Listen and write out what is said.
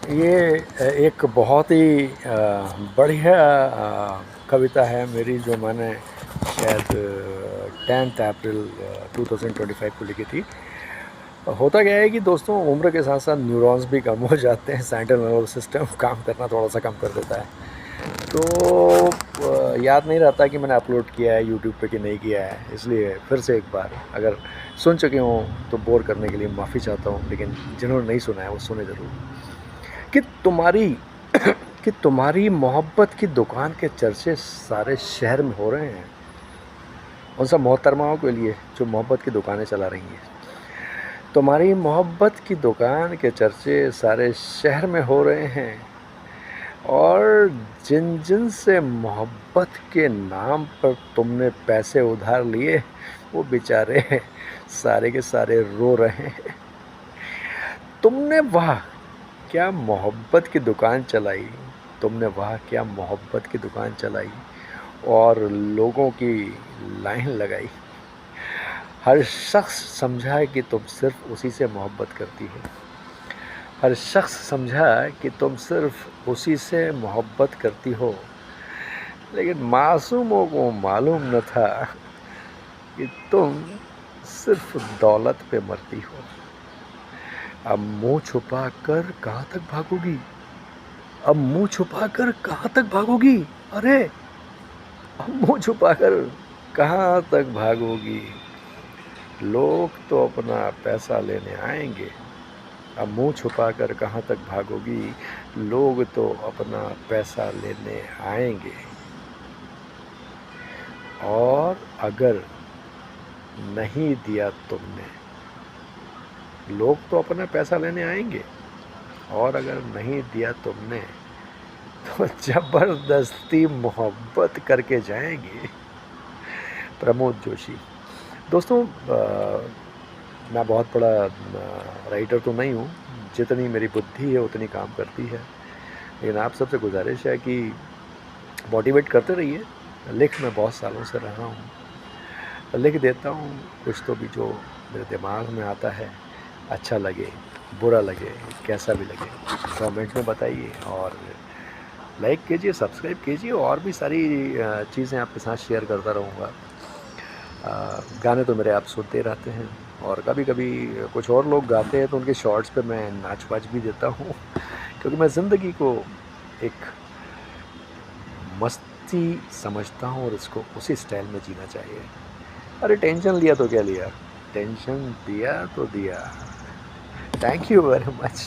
ये एक बहुत ही बढ़िया कविता है मेरी, जो मैंने शायद 10 अप्रैल 2025 को लिखी थी। होता क्या है कि दोस्तों, उम्र के साथ साथ न्यूरॉन्स भी कम हो जाते हैं, सेंट्रल नर्वस सिस्टम काम करना थोड़ा सा कम कर देता है। तो याद नहीं रहता कि मैंने अपलोड किया है यूट्यूब पे कि नहीं किया है, इसलिए फिर से एक बार, अगर सुन चुके हों तो बोर करने के लिए माफ़ी चाहता हूँ, लेकिन जिन्होंने नहीं सुना है वो सुने ज़रूर। कि तुम्हारी कि तुम्हारी मोहब्बत की दुकान के चर्चे सारे शहर में हो रहे हैं। उन सब मोहतरमाओं के लिए जो मोहब्बत की दुकानें चला रही हैं। तुम्हारी मोहब्बत की दुकान के चर्चे सारे शहर में हो रहे हैं, और जिन जिन से मोहब्बत के नाम पर तुमने पैसे उधार लिए, वो बेचारे सारे के सारे रो रहे हैं। तुमने वाह क्या मोहब्बत की दुकान चलाई, तुमने वाह क्या मोहब्बत की दुकान चलाई, और लोगों की लाइन लगाई। हर शख्स समझा कि तुम सिर्फ उसी से मोहब्बत करती हो। हर शख्स समझा कि तुम सिर्फ उसी से मोहब्बत करती हो, लेकिन मासूमों को मालूम न था कि तुम सिर्फ दौलत पे मरती हो। अब मुंह छुपा कर कहाँ तक भागोगी? अब मुंह छुपा कर कहाँ तक भागोगी? अरे, अब मुंह छुपा कर कहाँ तक भागोगी? लोग तो अपना पैसा लेने आएंगे। अब मुंह छुपा कर कहाँ तक भागोगी? लोग तो अपना पैसा लेने आएंगे। और अगर नहीं दिया तुमने, लोग तो अपना पैसा लेने आएंगे, और अगर नहीं दिया तुमने तो ज़बरदस्ती मोहब्बत करके जाएंगे। प्रमोद जोशी। दोस्तों, मैं बहुत बड़ा राइटर तो नहीं हूँ, जितनी मेरी बुद्धि है उतनी काम करती है, लेकिन आप सबसे गुजारिश है कि मोटिवेट करते रहिए। लिख मैं बहुत सालों से रहा हूँ, लिख देता हूँ कुछ तो भी जो मेरे दिमाग में आता है। अच्छा लगे, बुरा लगे, कैसा भी लगे, कमेंट में बताइए, और लाइक कीजिए, सब्सक्राइब कीजिए, और भी सारी चीज़ें आपके साथ शेयर करता रहूँगा। गाने तो मेरे आप सुनते रहते हैं, और कभी कभी कुछ और लोग गाते हैं तो उनके शॉर्ट्स पे मैं नाच वाच भी देता हूँ, क्योंकि मैं ज़िंदगी को एक मस्ती समझता हूँ, और इसको उसी स्टाइल में जीना चाहिए। अरे टेंशन लिया तो क्या लिया, टेंशन दिया तो दिया। Thank you very much.